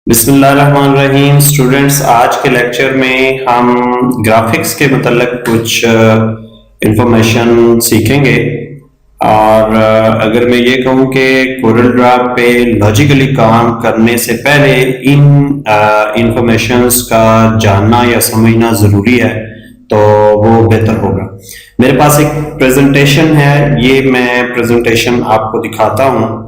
बिस्मिल्लाहिर्रहमानिर्रहीम स्टूडेंट्स, आज के लेक्चर में हम ग्राफिक्स के मतलब कुछ इंफॉर्मेशन सीखेंगे। और अगर मैं ये कहूँ कि कोरल ड्रा पे लॉजिकली काम करने से पहले इन इंफॉर्मेशंस का जानना या समझना ज़रूरी है, तो वो बेहतर होगा। मेरे पास एक प्रेजेंटेशन है, ये मैं प्रेजेंटेशन आपको दिखाता हूँ।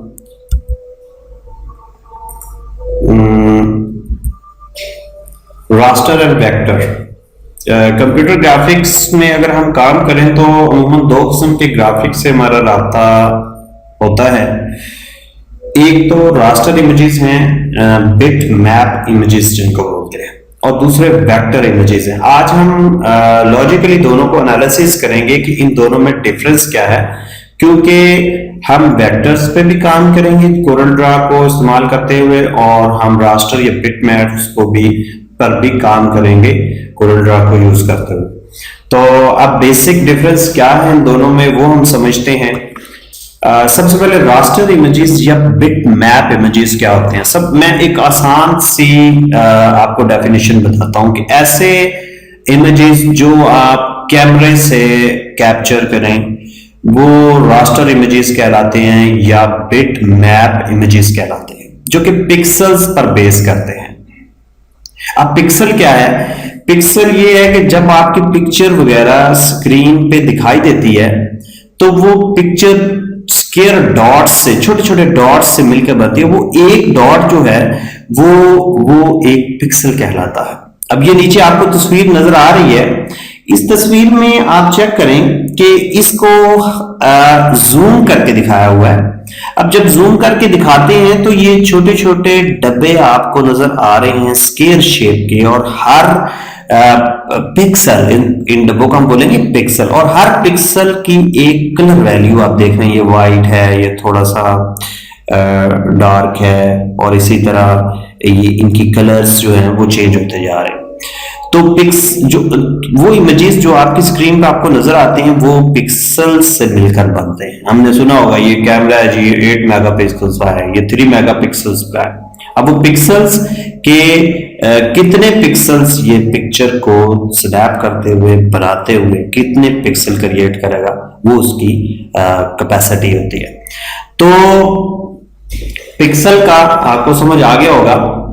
Raster and vector. Computer graphics में अगर हम काम करें तो अमूमन दो किस्म के ग्राफिक्स से हमारा रास्ता होता है। एक तो रास्टर इमेजेस हैं, बिट मैप इमेजेस जिनको बोलते हैं, और दूसरे वेक्टर इमेजेस हैं। आज हम लॉजिकली दोनों को एनालिसिस करेंगे कि इन दोनों में डिफरेंस क्या है, क्योंकि हम वेक्टर्स पे भी काम करेंगे कोरल ड्रा को इस्तेमाल करते हुए, और हम रास्टर या बिट मैप्स को भी पर भी काम करेंगे कोरल ड्रा को यूज करते हुए। तो अब बेसिक डिफरेंस क्या है इन दोनों में वो हम समझते हैं। सबसे पहले रास्टर इमेजेस या बिट मैप इमेजेस क्या होते हैं। सब मैं एक आसान सी आपको डेफिनेशन बताता हूं कि ऐसे इमेजेस जो आप कैमरे से कैप्चर करें वो रास्टर इमेजेस कहलाते हैं या बिट मैप इमेजेस कहलाते हैं, जो कि पिक्सल्स पर बेस करते हैं। अब पिक्सल क्या है? पिक्सल ये है कि जब आपकी पिक्चर वगैरह स्क्रीन पे दिखाई देती है तो वो पिक्चर स्क्वायर डॉट्स से, छोटे छोटे डॉट्स से मिलकर बनती है। वो एक डॉट जो है वो एक पिक्सल कहलाता है। अब ये नीचे आपको तस्वीर नजर आ रही है। इस तस्वीर में आप चेक करें कि इसको जूम करके दिखाया हुआ है। अब जब जूम करके दिखाते हैं तो ये छोटे छोटे डब्बे आपको नजर आ रहे हैं स्क्वायर शेप के, और हर पिक्सल, इन डब्बों को हम बोलेंगे पिक्सल, और हर पिक्सल की एक कलर वैल्यू आप देख रहे हैं। ये वाइट है, ये थोड़ा सा डार्क है, और इसी तरह ये इनकी कलर्स जो हैं वो चेंज होते जा रहे हैं। तो वो इमेजेस जो आपकी स्क्रीन पे आपको नजर आते हैं वो पिक्सल्स से मिलकर बनते हैं। हमने सुना होगा ये कैमरा है जी 8 मेगापिक्सल्स का है, ये 3 मेगापिक्सल्स का है। अब वो पिक्सल्स के कितने पिक्सल्स ये पिक्चर को स्नैप करते हुए, बनाते हुए कितने पिक्सल क्रिएट करेगा, वो उसकी कैपेसिटी होती है। तो पिक्सल का आपको समझ आ गया होगा।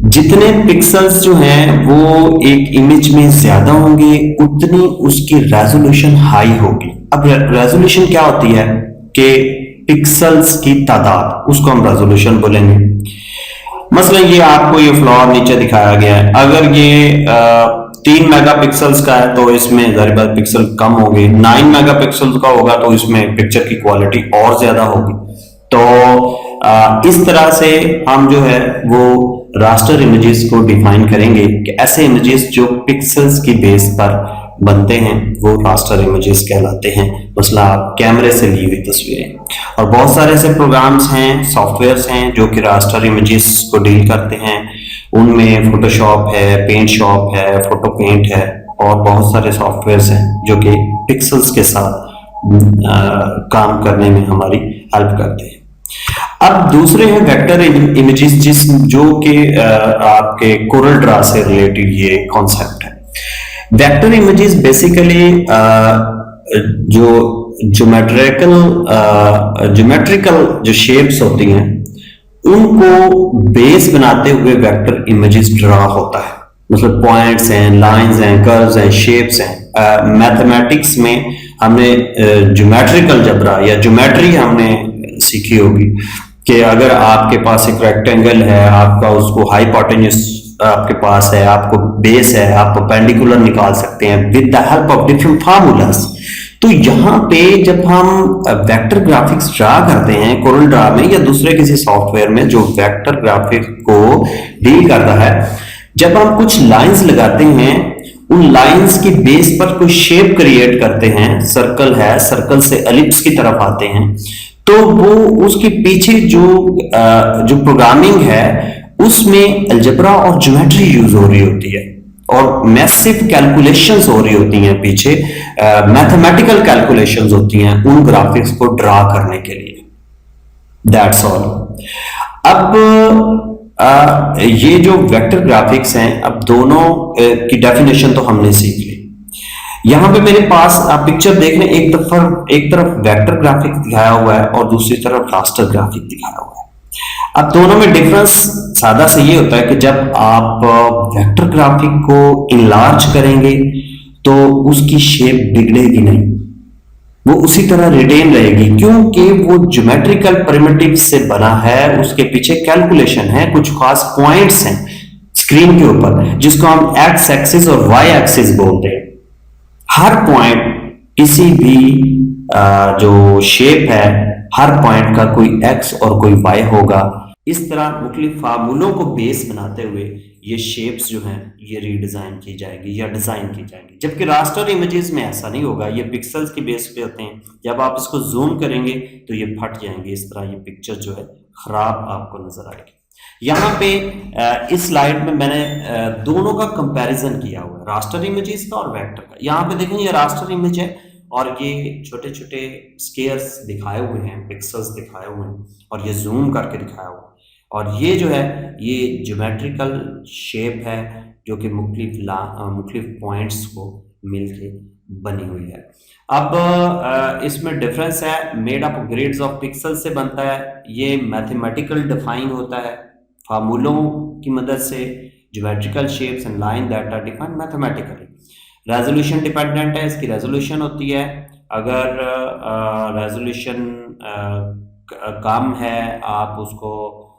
जितने पिक्सल्स जो हैं वो एक इमेज में ज्यादा होंगे उतनी उसकी रेजोल्यूशन हाई होगी। अब रेजोल्यूशन क्या होती है कि पिक्सल्स की तादाद, उसको हम रेजोल्यूशन बोलेंगे। मसलन ये आपको ये फ्लोर नीचे दिखाया गया है, अगर ये 3 मेगापिक्सल्स का है तो इसमें जाहिर बात पिक्सल कम होंगे। 9 मेगापिक्सल्स का होगा तो इसमें पिक्चर की क्वालिटी और ज्यादा होगी। तो इस तरह से हम जो है वो रास्टर इमेजेस को डिफाइन करेंगे कि ऐसे इमेजेस जो पिक्सल्स की बेस पर बनते हैं वो रास्टर इमेजेस कहलाते हैं। मसला आप कैमरे से ली हुई तस्वीरें, और बहुत सारे ऐसे प्रोग्राम्स हैं, सॉफ्टवेयर्स हैं जो कि रास्टर इमेजेस को डील करते हैं। उनमें फोटोशॉप है, पेंट शॉप है, फोटो पेंट है, और बहुत सारे सॉफ्टवेयर्स हैं जो कि पिक्सल्स के साथ काम करने में हमारी हेल्प करते हैं। अब दूसरे हैं वेक्टर इमेजेस, जो कि आपके कोरल ड्रा से रिलेटेड ये कॉन्सेप्ट है। वेक्टर इमेजेस बेसिकली जो ज्योमेट्रिकल जो शेप्स होती हैं उनको बेस बनाते हुए वेक्टर इमेजेस ड्रा होता है। मतलब पॉइंट्स हैं, लाइंस हैं, कर्व्स हैं, शेप्स हैं। मैथमेटिक्स में हमने ज्योमेट्रिकल जबरा या ज्योमेट्री हमने सीखी होगी कि अगर आपके पास एक रेक्टेंगल है, आपका उसको हाइपोटेन्यूज आपके पास है, आपको बेस है, आप परपेंडिकुलर निकाल सकते हैं with the help of different formulas. तो यहाँ पे जब हम वेक्टर ग्राफिक्स ड्रा करते हैं कोरल ड्रा में या दूसरे किसी सॉफ्टवेयर में जो वेक्टर ग्राफिक्स को डील करता है, जब हम कुछ लाइंस लगाते हैं, उन लाइंस की बेस पर कोई शेप क्रिएट करते हैं, सर्कल है, सर्कल से एलिप्स की तरफ आते हैं, तो वो उसके पीछे जो प्रोग्रामिंग है उसमें अलजेब्रा और ज्योमेट्री यूज हो रही होती है, और मैसिव कैलकुलेशंस हो रही होती हैं पीछे, मैथमेटिकल कैलकुलेशंस होती हैं उन ग्राफिक्स को ड्रा करने के लिए। That's all. अब ये जो वेक्टर ग्राफिक्स हैं, अब दोनों की डेफिनेशन तो हमने सीख ली। यहाँ पे मेरे पास आप पिक्चर देख रहे हैं, एक तरफ वेक्टर ग्राफिक दिखाया हुआ है और दूसरी तरफ रास्टर ग्राफिक दिखाया हुआ है। अब दोनों में डिफरेंस सादा से ये होता है कि जब आप वेक्टर ग्राफिक को इनलार्ज करेंगे तो उसकी शेप बिगड़ेगी नहीं, वो उसी तरह रिटेन रहेगी, क्योंकि वो ज्योमेट्रिकल प्रिमिटिव से बना है, उसके पीछे कैलकुलेशन है, कुछ खास पॉइंट्स हैं स्क्रीन के ऊपर जिसको हम एक्स एक्सिस और वाई एक्सिस बोलते हैं। हर पॉइंट किसी भी जो शेप है, हर पॉइंट का कोई एक्स और कोई वाई होगा। इस तरह मुख्तलिफ फार्मूलों को बेस बनाते हुए ये शेप्स जो हैं ये रीडिजाइन की जाएगी या डिजाइन की जाएगी, जबकि रास्टर इमेजेस में ऐसा नहीं होगा। ये पिक्सल्स के बेस पे होते हैं, जब आप इसको जूम करेंगे तो ये फट जाएंगे, इस तरह ये पिक्चर जो है खराब आपको नजर आएगी। यहाँ पे इस स्लाइड में मैंने दोनों का कंपैरिजन किया हुआ है, रास्टर इमेजेस का और वेक्टर का। यहाँ पे देखें ये रास्टर इमेज है और ये छोटे छोटे स्केयर्स दिखाए हुए हैं, पिक्सल्स दिखाए हुए हैं और ये जूम करके दिखाया हुआ है। और ये जो है ये ज्योमेट्रिकल शेप है जो कि मुख्तलिफ पॉइंट्स को मिलके बनी हुई है। अब इसमें डिफरेंस है, made up grids of pixel से बनता है, ये मैथमेटिकल डिफाइन होता है फार्मूलों की मदद से, geometrical shapes and line that are defined mathematically. Resolution dependent है, इसकी रेजोल्यूशन होती है, अगर रेजोल्यूशन कम है, आप उसको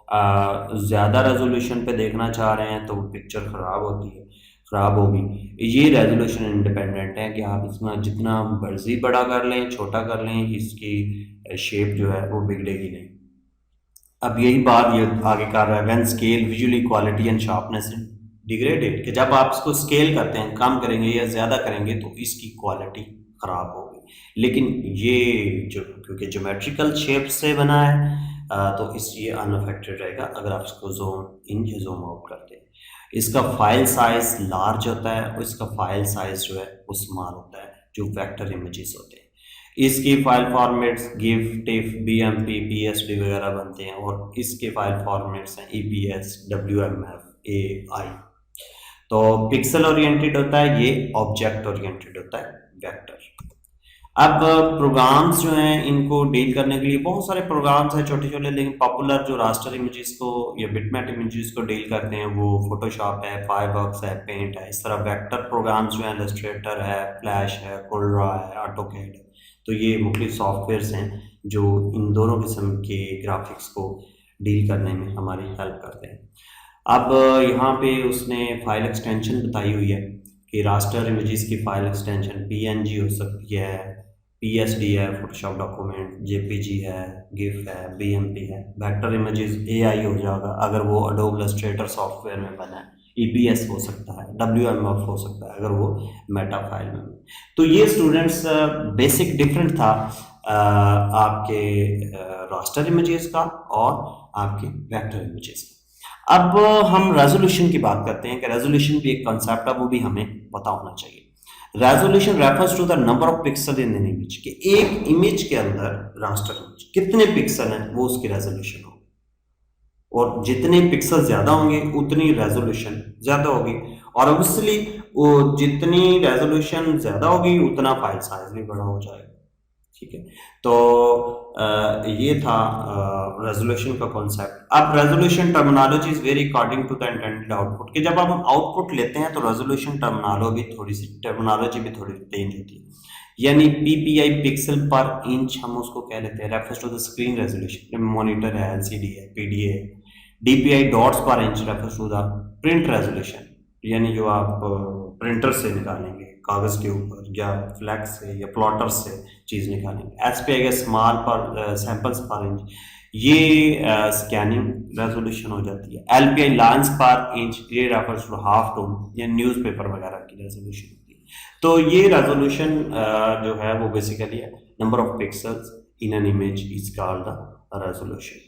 ज़्यादा रेजोल्यूशन पे देखना चाह रहे हैं तो पिक्चर ख़राब होगी। ये रेजोल्यूशन इंडिपेंडेंट है कि आप इसमें जितना मर्जी बड़ा कर लें, छोटा कर लें, इसकी शेप जो है वो बिगड़ेगी नहीं। अब यही बात ये आगे कर रहा है, when scale visually quality and sharpness degraded, कि जब आप इसको स्केल करते हैं, कम करेंगे या ज़्यादा करेंगे तो इसकी क्वालिटी ख़राब होगी। लेकिन ये जो क्योंकि ज्योमेट्रिकल शेप से बना है तो ये अनअफेक्टेड रहेगा अगर आप इसको जूम इन या जूम आउट करते हैं। इसका फाइल साइज लार्ज होता है और इसका फाइल साइज जो है वो स्मॉल होता है, जो वेक्टर इमेजेस होते हैं। इसकी file formats GIF, TIFF, BMP, PSD वगैरह बनते हैं और इसके फाइल फॉर्मेट्स हैं ईपीएस, डब्ल्यूएमएफ, एआई। तो पिक्सल ओरिएंटेड होता है, ये ऑब्जेक्ट ओरिएंटेड होता है वेक्टर। अब प्रोग्राम्स जो हैं इनको डील करने के लिए बहुत सारे प्रोग्राम्स हैं छोटे छोटे, लेकिन पॉपुलर जो रास्टर इमेजेस को या बिटमैप इमेजेस को डील करते हैं वो फोटोशॉप है, फायरफॉक्स है, पेंट है। इस तरह वेक्टर प्रोग्राम्स जो हैं इलस्ट्रेटर है, फ्लैश है, कोल्ड्रा है, ऑटोकैड है। तो ये मुख्तलिफ सॉफ्टवेयर्स हैं जो इन दोनों किस्म के ग्राफिक्स को डील करने में हमारी हेल्प करते हैं। अब यहाँ पे उसने फाइल एक्सटेंशन बताई हुई है कि रास्टर इमेजेस की फाइल एक्सटेंशन पीएनजी हो सकती है, पीएसडी है, फोटोशॉप डॉक्यूमेंट, जेपीजी है, गिफ है, बीएमपी है। वेक्टर इमेजेस एआई हो जाएगा अगर वो एडोब इलस्ट्रेटर सॉफ्टवेयर में बना है, ईपीएस हो सकता है, डब्ल्यूएमएफ हो सकता है अगर वो मेटा फाइल में। तो ये स्टूडेंट्स बेसिक डिफरेंट था आपके रास्टर इमेजेस का और आपके वेक्टर इमेजेस का। अब हम रेजोल्यूशन की बात करते हैं कि रेजोल्यूशन भी एक कॉन्सेप्ट है, वो भी हमें पता होना चाहिए। Resolution refers to the number of pixel in an image, कि एक इमेज के अंदर रास्टर इमेज कितने पिक्सल हैं वो उसकी रेजोल्यूशन होगी, और जितने पिक्सल ज्यादा होंगे उतनी रेजोल्यूशन ज्यादा होगी, और ऑब्वियसली वो जितनी रेजोल्यूशन ज्यादा होगी उतना फाइल साइज भी बड़ा हो जाएगा। ठीक है, तो ये था रेजोल्यूशन का कॉन्सेप्ट। अब resolution terminology is very according to the intended output, कि जब हम आउटपुट लेते हैं तो रेजोल्यूशन टर्मिनोलॉजी भी थोड़ी चेंज होती है। यानी पीपीआई पिक्सल पर इंच हम उसको कह लेते हैं, refers to the screen resolution, monitor है, एलसीडी है, पीडीए है। DPI dots per inch refers to the print resolution, यानी जो आप प्रिंटर से निकालेंगे कागज के ऊपर या फ्लैक्स से या प्लॉटर से चीज निकालेंगे। एसपीआई का स्मॉल पर सैंपल्स पर इंच, ये स्कैनिंग रेजोल्यूशन हो जाती है। एलपीआई लाइंस पर इंच, ये रेफर्स टू हाफ टोन या न्यूज़पेपर वगैरह की रेजोल्यूशन होती है। तो ये रेजोल्यूशन जो है वो basically number of pixels in an image is called the resolution.